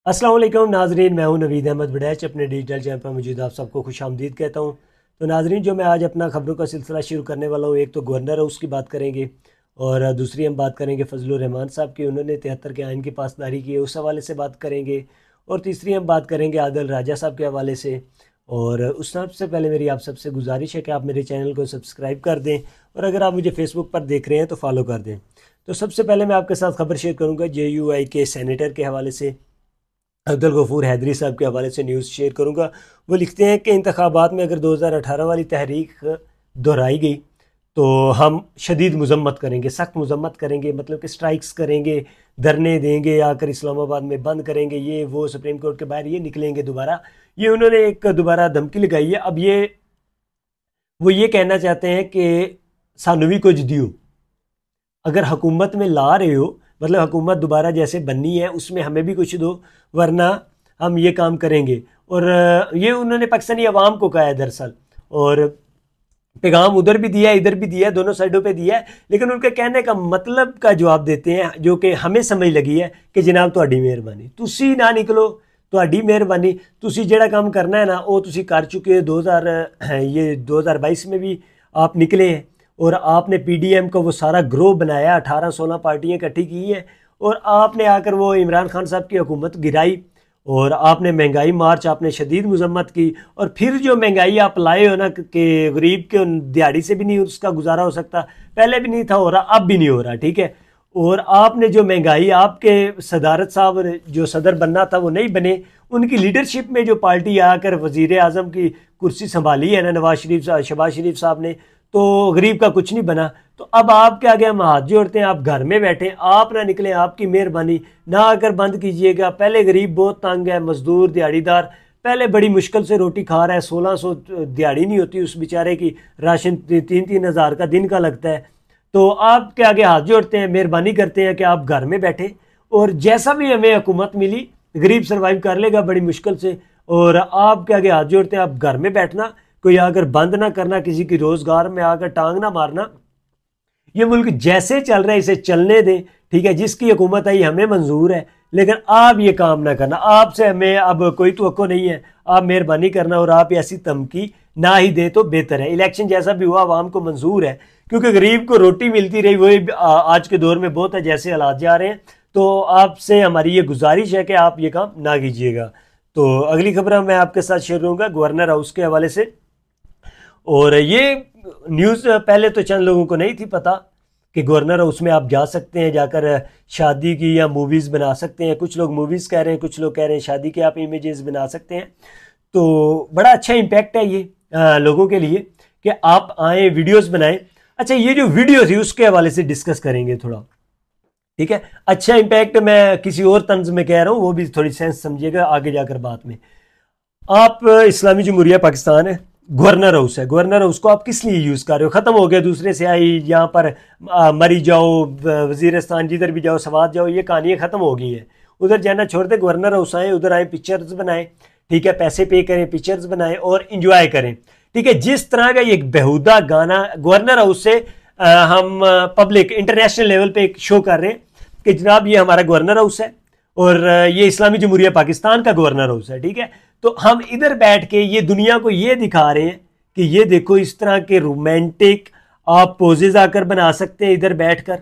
अस्सलाम वालेकुम नाजरीन, मैं हूं नवीद अहमद बड़ैच। अपने डिजिटल चैनल पर मौजूद आप सबको खुश आमदीद कहता हूं। तो नाजरीन, जो मैं आज अपना ख़बरों का सिलसिला शुरू करने वाला हूं, एक तो गवर्नर हाउस की बात करेंगे और दूसरी हम बात करेंगे फजलुर रहमान साहब की। उन्होंने 73 के आइन की पासदारी की है, उस हवाले से बात करेंगे। और तीसरी हम बात करेंगे आदिल राजा साहब के हवाले से। और उस सबसे पहले मेरी आप सबसे गुजारिश है कि आप मेरे चैनल को सब्सक्राइब कर दें, और अगर आप मुझे फेसबुक पर देख रहे हैं तो फॉलो कर दें। तो सबसे पहले मैं आपके साथ खबर शेयर करूँगा JUI के सेनेटर के हवाले से, अब्दुल गफूर हैदरी साहब के हवाले से न्यूज़ शेयर करूंगा। वो लिखते हैं कि इंतखाबात में अगर 2018 वाली तहरीक दोहराई गई तो हम शदीद मजम्मत करेंगे, सख्त मजम्मत करेंगे, मतलब कि स्ट्राइक्स करेंगे, धरने देंगे, आकर इस्लामाबाद में बंद करेंगे, ये वो सुप्रीम कोर्ट के बाहर ये निकलेंगे दोबारा। ये उन्होंने एक दोबारा धमकी लगाई है। अब वो ये कहना चाहते हैं कि सानू भी कुछ दियो, अगर हुकूमत में ला रहे हो, मतलब हुकूमत दोबारा जैसे बननी है उसमें हमें भी कुछ दो, वरना हम ये काम करेंगे। और ये उन्होंने पाकिस्तानी अवाम को कहा है दरअसल, और पैगाम उधर भी दिया है इधर भी दिया है, दोनों साइडों पे दिया है। लेकिन उनके कहने का मतलब का जवाब देते हैं जो कि हमें समझ लगी है कि जनाब तुहाडी मेहरबानी, तुसी ना निकलो, तुहाडी मेहरबानी, तुसी जेड़ा काम करना है ना वो तुसी कर चुके हो। 2022 में भी आप निकले हैं और आपने PDM का वो सारा ग्रोह बनाया, 18-16 पार्टियां इकट्ठी की हैं, और आपने आकर वो इमरान खान साहब की हुकूमत गिराई, और आपने महंगाई मार्च आपने शदीद मजम्मत की। और फिर जो महंगाई आप लाए हो ना कि गरीब के दिहाड़ी से भी नहीं उसका गुजारा हो सकता, पहले भी नहीं था हो रहा, अब भी नहीं हो रहा, ठीक है। और आपने जो महंगाई, आपके सदारत साहब जो सदर बनना था वो नहीं बने, उनकी लीडरशिप में जो पार्टी आकर वजीर आज़म की कुर्सी संभाली है ना शहबाज शरीफ साहब ने, तो गरीब का कुछ नहीं बना। तो अब आपके आगे हम हाथ जोड़ते हैं, आप घर में बैठे, आप ना निकलें, आपकी मेहरबानी, ना आकर बंद कीजिएगा। पहले गरीब बहुत तंग है, मजदूर दिहाड़ीदार पहले बड़ी मुश्किल से रोटी खा रहा है, 1600 दिहाड़ी नहीं होती उस बेचारे की, राशन 3-3 हज़ार का दिन का लगता है। तो आपके आगे हाथ जोड़ते हैं, मेहरबानी करते हैं कि आप घर में बैठे, और जैसा भी हमें हुकूमत मिली गरीब सर्वाइव कर लेगा बड़ी मुश्किल से। और आपके आगे हाथ जोड़ते हैं, आप घर में बैठना, कोई आकर बंद ना करना, किसी की रोजगार में आकर टांग ना मारना। ये मुल्क जैसे चल रहा है इसे चलने दें, ठीक है। जिसकी हुकूमत आई हमें मंजूर है, लेकिन आप ये काम ना करना, आपसे हमें अब कोई तवक्को नहीं है, आप मेहरबानी करना, और आप ऐसी धमकी ना ही दे तो बेहतर है। इलेक्शन जैसा भी हुआ आवाम को मंजूर है, क्योंकि गरीब को रोटी मिलती रही, वही आज के दौर में बहुत है जैसे हालात जा रहे हैं। तो आपसे हमारी ये गुजारिश है कि आप ये काम ना कीजिएगा। तो अगली खबर मैं आपके साथ शेयर करूँगा गवर्नर हाउस के हवाले से। और ये न्यूज़ पहले तो चंद लोगों को नहीं थी पता कि गवर्नर हाउस में आप जा सकते हैं, जाकर शादी की या मूवीज़ बना सकते हैं। कुछ लोग मूवीज़ कह रहे हैं, कुछ लोग कह रहे हैं शादी के आप इमेजेस बना सकते हैं। तो बड़ा अच्छा इम्पैक्ट है ये लोगों के लिए कि आप आए वीडियोस बनाएं। अच्छा, ये जो वीडियो थी उसके हवाले से डिस्कस करेंगे थोड़ा, ठीक है। अच्छा इम्पैक्ट मैं किसी और तंज में कह रहा हूँ, वो भी थोड़ी सेंस समझिएगा आगे जाकर बात में। आप इस्लामी जमहूरिया पाकिस्तान है, गवर्नर हाउस है, गवर्नर हाउस को आप किस लिए यूज़ कर रहे हो? ख़त्म हो गया, दूसरे से आई, यहाँ पर मरी जाओ, वजीरस्तान जिधर भी जाओ, सवात जाओ, ये कहानियाँ ख़त्म हो गई है। उधर जाना छोड़ दे, गवर्नर हाउस आए, उधर आए, पिक्चर्स बनाएं, ठीक है, पैसे पे करें, पिक्चर्स बनाएं और इंजॉय करें, ठीक है। जिस तरह का ये बेहुदा गाना गवर्नर हाउस से हम पब्लिक इंटरनेशनल लेवल पे एक शो कर रहे हैं कि जनाब ये हमारा गवर्नर हाउस है और ये इस्लामी जमहूरिया पाकिस्तान का गवर्नर हाउस है, ठीक है। तो हम इधर बैठ के ये दुनिया को ये दिखा रहे हैं कि ये देखो इस तरह के रोमांटिक आप पोजेज आकर बना सकते हैं इधर बैठकर,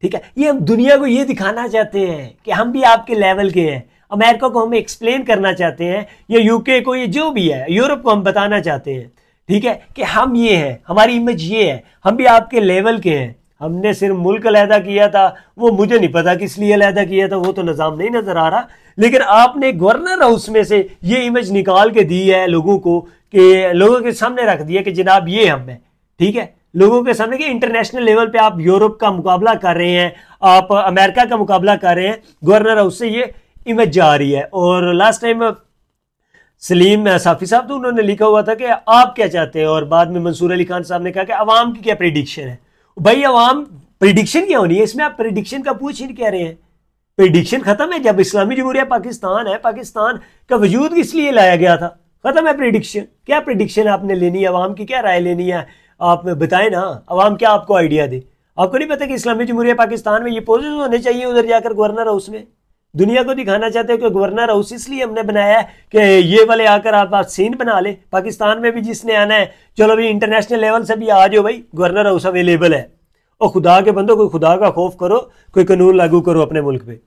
ठीक है। ये हम दुनिया को ये दिखाना चाहते हैं कि हम भी आपके लेवल के हैं। अमेरिका को हम एक्सप्लेन करना चाहते हैं, या यूके को, ये जो भी है, यूरोप को हम बताना चाहते हैं, ठीक है, कि हम ये हैं, हमारी इमेज ये है, हम भी आपके लेवल के हैं। हमने सिर्फ मुल्क अलहदा किया था, वो मुझे नहीं पता किस लिए अलहदा किया था, वो तो निज़ाम नहीं नजर आ रहा, लेकिन आपने गवर्नर हाउस में से ये इमेज निकाल के दी है लोगों को, कि लोगों के सामने रख दिया कि जनाब ये हम है, ठीक है। लोगों के सामने कि इंटरनेशनल लेवल पे आप यूरोप का मुकाबला कर रहे हैं, आप अमेरिका का मुकाबला कर रहे हैं, गवर्नर हाउस से ये इमेज जा रही है। और लास्ट टाइम सलीम साफी साहब, तो उन्होंने लिखा हुआ था कि आप क्या चाहते हैं, और बाद में मंसूर अली खान साहब ने कहा कि अवाम की क्या प्रिडिक्शन है। भाई अवाम प्रिडिक्शन क्या होनी है इसमें? आप प्रिडिक्शन का पूछ ही नहीं कह रहे हैं। प्रिडिक्शन खत्म है, जब इस्लामी जमहूरिया पाकिस्तान है, पाकिस्तान का वजूद किस लिए लाया गया था, खत्म है प्रिडिक्शन। क्या प्रिडिक्शन आपने लेनी है, अवाम की क्या राय लेनी है, आप बताएं ना। अवाम क्या आपको आइडिया दे? आपको नहीं पता कि इस्लामी जमहूरिया पाकिस्तान में ये पोजेस होने चाहिए उधर जाकर गवर्नर हाउस में? दुनिया को दिखाना चाहते हो कि गवर्नर हाउस इसलिए हमने बनाया है कि ये वाले आकर आप सीन बना ले। पाकिस्तान में भी जिसने आना है, चलो भाई इंटरनेशनल लेवल से भी आ जाओ भाई, गवर्नर हाउस अवेलेबल है। और खुदा के बंदो, कोई खुदा का खौफ करो, कोई कानून लागू करो अपने मुल्क पे।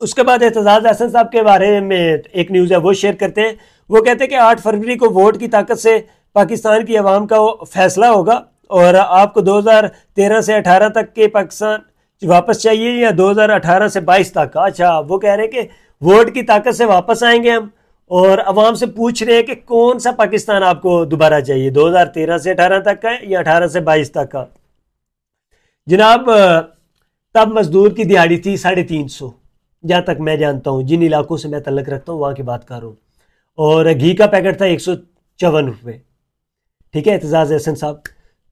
उसके बाद एतजाज अहसन साहब के बारे में एक न्यूज़ है, वो शेयर करते हैं। वो कहते हैं कि 8 फरवरी को वोट की ताकत से पाकिस्तान की आवाम का फैसला होगा और आपको 2013 से 18 तक के पाकिस्तान वापस चाहिए या 2018 से 22 तक। अच्छा, वो कह रहे हैं कि वोट की ताकत से वापस आएंगे हम, और आवाम से पूछ रहे हैं कि कौन सा पाकिस्तान आपको दोबारा चाहिए, 2013 से 18 तक का या 18 से 22 तक का। जनाब, तब मजदूर की दिहाड़ी थी 350, जहाँ तक मैं जानता हूँ, जिन इलाकों से मैं तल्लक रखता हूँ वहाँ की बात कर रहा हूँ, और घी का पैकेट था 154 रुपये। ठीक है एतजाज अहसन साहब,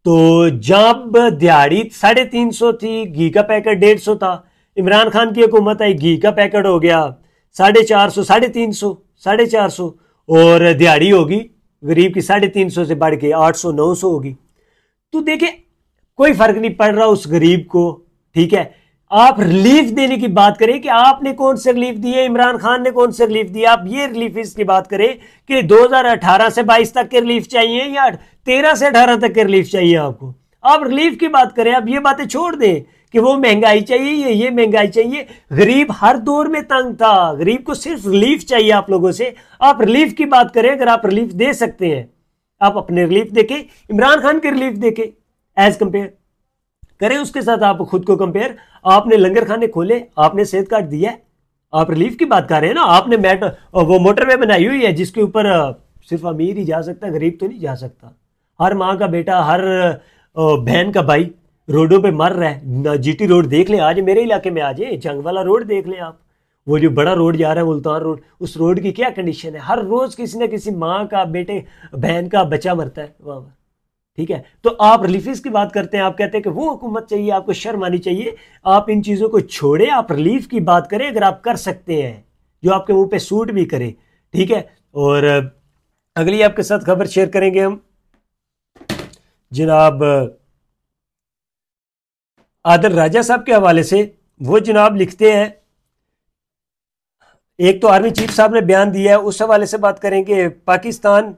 तो जब दिहाड़ी 350 थी, घी का पैकेट 150 था, इमरान खान की हुकूमत आई, घी का पैकेट हो गया 450, 350, 450, और दिहाड़ी होगी गरीब की 350 से बढ़ के 800, 900 होगी। तो देखिए कोई फर्क नहीं पड़ रहा उस गरीब को। ठीक है, आप रिलीफ देने की बात करें कि आपने कौन से रिलीफ दिए, इमरान खान ने कौन से रिलीफ दिए, आप ये रिलीफ की बात करें कि 2018 से 22 तक के रिलीफ चाहिए या 13 से 18 तक के रिलीफ चाहिए आपको। आप रिलीफ की बात करें, आप ये बातें छोड़ दें कि वो महंगाई चाहिए, ये महंगाई चाहिए। गरीब हर दौर में तंग था, गरीब को सिर्फ रिलीफ चाहिए आप लोगों से। आप रिलीफ की बात करें, अगर आप रिलीफ दे सकते हैं, आप अपने रिलीफ देखें, इमरान खान के रिलीफ देखें, एज कंपेयर करें उसके साथ, आप खुद को कंपेयर। आपने लंगर खाने खोले, आपने सेहत कार्ड दिया है, आप रिलीफ की बात कर रहे हैं ना। आपने वो मोटरवे बनाई हुई है जिसके ऊपर सिर्फ अमीर ही जा सकता है, गरीब तो नहीं जा सकता। हर माँ का बेटा, हर बहन का भाई रोडों पे मर रहा है। जीटी रोड देख लें, आज मेरे इलाके में आ जाए, जंग वाला रोड देख लें आप, वो जो बड़ा रोड जा रहा है मुल्तान रोड, उस रोड की क्या कंडीशन है। हर रोज किसी न किसी माँ का, बेटे, बहन का बच्चा मरता है वहां पर। ठीक है, तो आप रिलीफ की बात करते हैं, आप कहते हैं कि वो हुकूमत चाहिए, आपको शर्म आनी चाहिए। आप इन चीज़ों को छोड़े, आप रिलीफ की बात करें अगर आप कर सकते हैं, जो आपके मुंह पे सूट भी करे। ठीक है, और अगली आपके साथ खबर शेयर करेंगे हम जनाब आदिल राजा साहब के हवाले से। वो जनाब लिखते हैं, एक तो आर्मी चीफ साहब ने बयान दिया है, उस हवाले से बात करेंगे। पाकिस्तान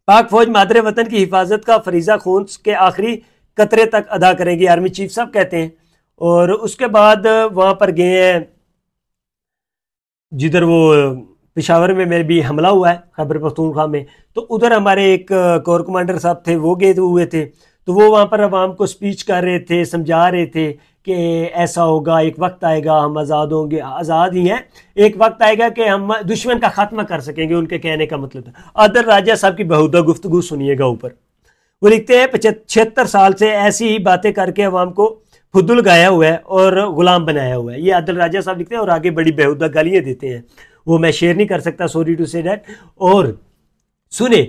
पाक फौज मादरे वतन की हिफाजत का फरीजा खून के आखिरी कतरे तक अदा करेगी, आर्मी चीफ साहब कहते हैं। और उसके बाद वहाँ पर गए हैं जिधर वो पेशावर में मेरे भी हमला हुआ है, खैबर पख्तूनख्वा में, तो उधर हमारे एक कोर कमांडर साहब थे, वो गए हुए थे। तो वो वहाँ पर अवाम को स्पीच कर रहे थे, समझा रहे थे कि ऐसा होगा, एक वक्त आएगा हम आज़ाद होंगे, आज़ाद ही हैं, एक वक्त आएगा कि हम दुश्मन का खात्मा कर सकेंगे, उनके कहने का मतलब था। आदिल राजा साहब की बहुधा गुफ्तगू सुनिएगा ऊपर। वो लिखते हैं 76 साल से ऐसी ही बातें करके अवाम को फुद्दुल गाया हुआ है और गुलाम बनाया हुआ है, ये आदिल राजा साहब लिखते हैं। और आगे बड़ी बेहुदा गालियाँ देते हैं, वो मैं शेयर नहीं कर सकता, सॉरी टू से डैट। और सुने,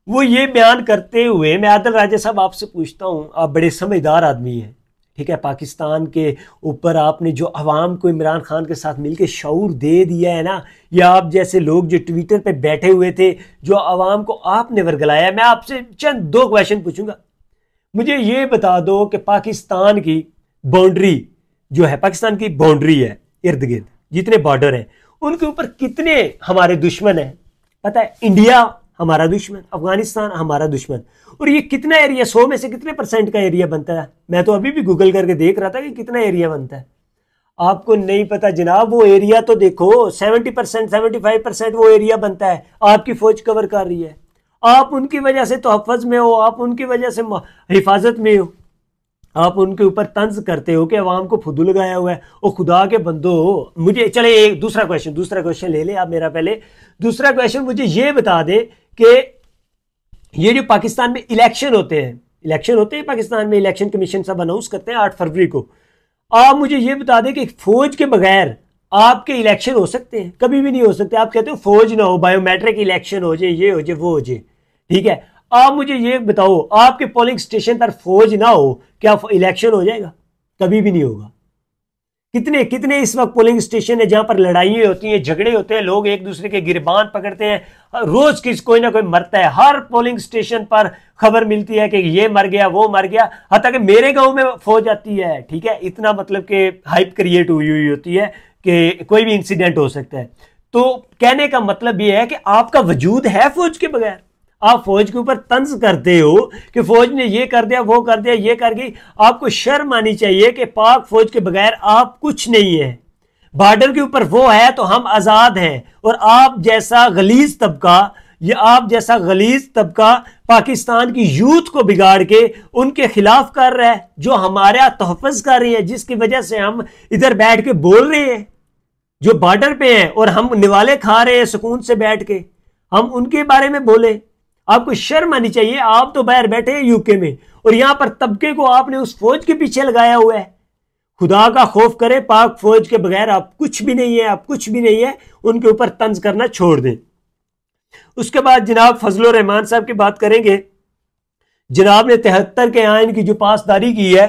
वो ये बयान करते हुए मैं आदिल राजा साहब आपसे पूछता हूँ, आप बड़े समझदार आदमी हैं, ठीक है, पाकिस्तान के ऊपर आपने जो अवाम को इमरान खान के साथ मिलकर शऊर दे दिया है ना, या आप जैसे लोग जो ट्विटर पे बैठे हुए थे, जो अवाम को आपने वर्गलाया। मैं आपसे चंद 2 क्वेश्चन पूछूंगा, मुझे ये बता दो कि पाकिस्तान की बाउंड्री जो है, पाकिस्तान की बाउंड्री है इर्द गिर्द जितने बॉर्डर हैं, उनके ऊपर कितने हमारे दुश्मन हैं? पता है, इंडिया हमारा दुश्मन, अफगानिस्तान हमारा दुश्मन, और ये कितना एरिया, 100 में से कितने % का एरिया बनता है? मैं तो अभी भी गूगल करके देख रहा था कि कितना एरिया बनता है। आपको नहीं पता जनाब, वो एरिया तो देखो 70%, 75% वो एरिया बनता है, आपकी फौज कवर कर रही है। आप उनकी वजह से तहफ़्फ़ुज़ में हो, आप उनकी वजह से हिफाजत में हो, आप उनके ऊपर तंज करते हो कि अवाम को फुद्दू लगाया हुआ है। ओ खुदा के बंदो, मुझे चले एक दूसरा क्वेश्चन ले ले आप मेरा पहले। दूसरा क्वेश्चन मुझे ये बता दें कि ये जो पाकिस्तान में इलेक्शन होते हैं पाकिस्तान में, इलेक्शन कमीशन सब अनाउंस करते हैं 8 फरवरी को। आप मुझे ये बता दें कि फौज के बगैर आपके इलेक्शन हो सकते हैं? कभी भी नहीं हो सकते। आप कहते हो फौज ना हो, बायोमेट्रिक इलेक्शन हो जाए, ये हो जाए, वो हो जाए, ठीक है। आप मुझे ये बताओ, आपके पोलिंग स्टेशन पर फौज ना हो, क्या इलेक्शन हो जाएगा? कभी भी नहीं होगा। कितने कितने इस वक्त पोलिंग स्टेशन है जहां पर लड़ाइयां होती हैं, झगड़े होते हैं, लोग एक दूसरे के गिरबान पकड़ते हैं, रोज कोई ना कोई मरता है। हर पोलिंग स्टेशन पर खबर मिलती है कि ये मर गया, वो मर गया, हत्ता कि मेरे गांव में फौज आती है। ठीक है, इतना मतलब कि हाइप क्रिएट हुई होती है कि कोई भी इंसिडेंट हो सकता है। तो कहने का मतलब ये है कि आपका वजूद है फौज के बगैर, आप फौज के ऊपर तंज करते हो कि फौज ने ये कर दिया, वो कर दिया, ये कर गई। आपको शर्म आनी चाहिए कि पाक फौज के बगैर आप कुछ नहीं है। बॉर्डर के ऊपर वो है तो हम आजाद हैं। और आप जैसा गलीज तबका, ये आप जैसा गलीज तबका पाकिस्तान की यूथ को बिगाड़ के उनके खिलाफ कर रहा है, जो हमारा तहफ़्फ़ुज़ कर रही है, जिसकी वजह से हम इधर बैठ के बोल रहे हैं, जो बॉर्डर पे हैं और हम निवाले खा रहे हैं सुकून से बैठ के, हम उनके बारे में बोले। आपको शर्म आनी चाहिए। आप तो बाहर बैठे हैं यूके में और यहां पर तबके को आपने उस फौज के पीछे लगाया हुआ है। खुदा का खौफ करे, पाक फौज के बगैर आप कुछ भी नहीं है, आप कुछ भी नहीं है। उनके ऊपर तंज करना छोड़ दें। उसके बाद जनाब फजलुर रहमान साहब की बात करेंगे। जनाब ने 73 के आइन की जो पासदारी की है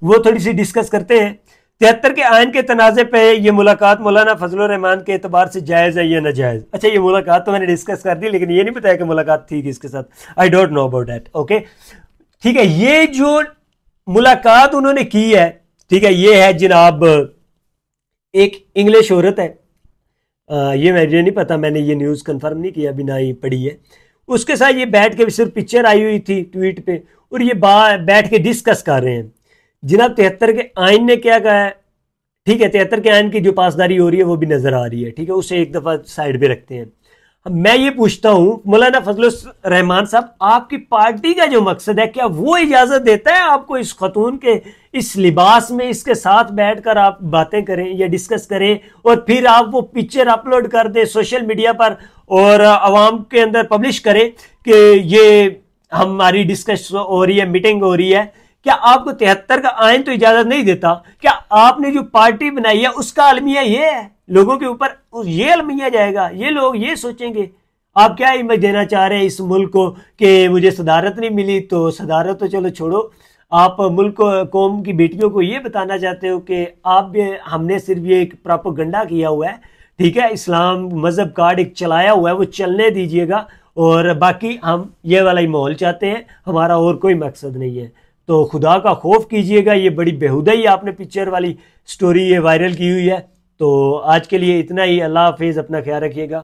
वो थोड़ी सी डिस्कस करते हैं। 73 के आइन के तनाज़े पे ये मुलाकात मौलाना फजलुर रहमान के एतबार से जायज़ है या नाजायज़। अच्छा, ये मुलाकात तो मैंने डिस्कस कर दी, लेकिन ये नहीं बताया कि मुलाकात थी किसके साथ। I don't know about that. Okay, ठीक है, ये जो मुलाकात उन्होंने की है, ठीक है, ये है जनाब एक इंग्लिश औरत है, ये मुझे नहीं पता, मैंने ये न्यूज़ कंफर्म नहीं किया, अभी ना ही पढ़ी है। उसके साथ ये बैठ के सिर्फ पिक्चर आई हुई थी ट्वीट पे और ये बैठ के डिस्कस कर रहे हैं। जनाब 73 के आइन ने क्या कहा है, ठीक है, 73 के आइन की जो पासदारी हो रही है वो भी नजर आ रही है, ठीक है, उसे एक दफा साइड पे रखते हैं। मैं ये पूछता हूं मौलाना फजलुर रहमान साहब, आपकी पार्टी का जो मकसद है, क्या वो इजाजत देता है आपको इस खतून के इस लिबास में इसके साथ बैठकर आप बातें करें या डिस्कस करें और फिर आप वो पिक्चर अपलोड कर दें सोशल मीडिया पर और आवाम के अंदर पब्लिश करें कि ये हमारी डिस्कस हो रही है, मीटिंग हो रही है? क्या आपको 73 का आइन तो इजाजत नहीं देता? क्या आपने जो पार्टी बनाई है उसका अलमिया ये है? लोगों के ऊपर ये अलमिया जाएगा, ये लोग ये सोचेंगे। आप क्या इमेज देना चाह रहे हैं इस मुल्क को कि मुझे सदारत नहीं मिली? तो सदारत तो चलो छोड़ो, आप मुल्क कौम की बेटियों को ये बताना चाहते हो कि आप हमने सिर्फ ये एक प्रोपेगेंडा किया हुआ है, ठीक है, इस्लाम मजहब कार्ड एक चलाया हुआ है, वो चलने दीजिएगा, और बाकी हम ये वाला ही माहौल चाहते हैं, हमारा और कोई मकसद नहीं है। तो खुदा का खौफ कीजिएगा। ये बड़ी बेहुदा ही आपने पिक्चर वाली स्टोरी ये वायरल की हुई है। तो आज के लिए इतना ही। अल्लाह हाफिज़, अपना ख्याल रखिएगा।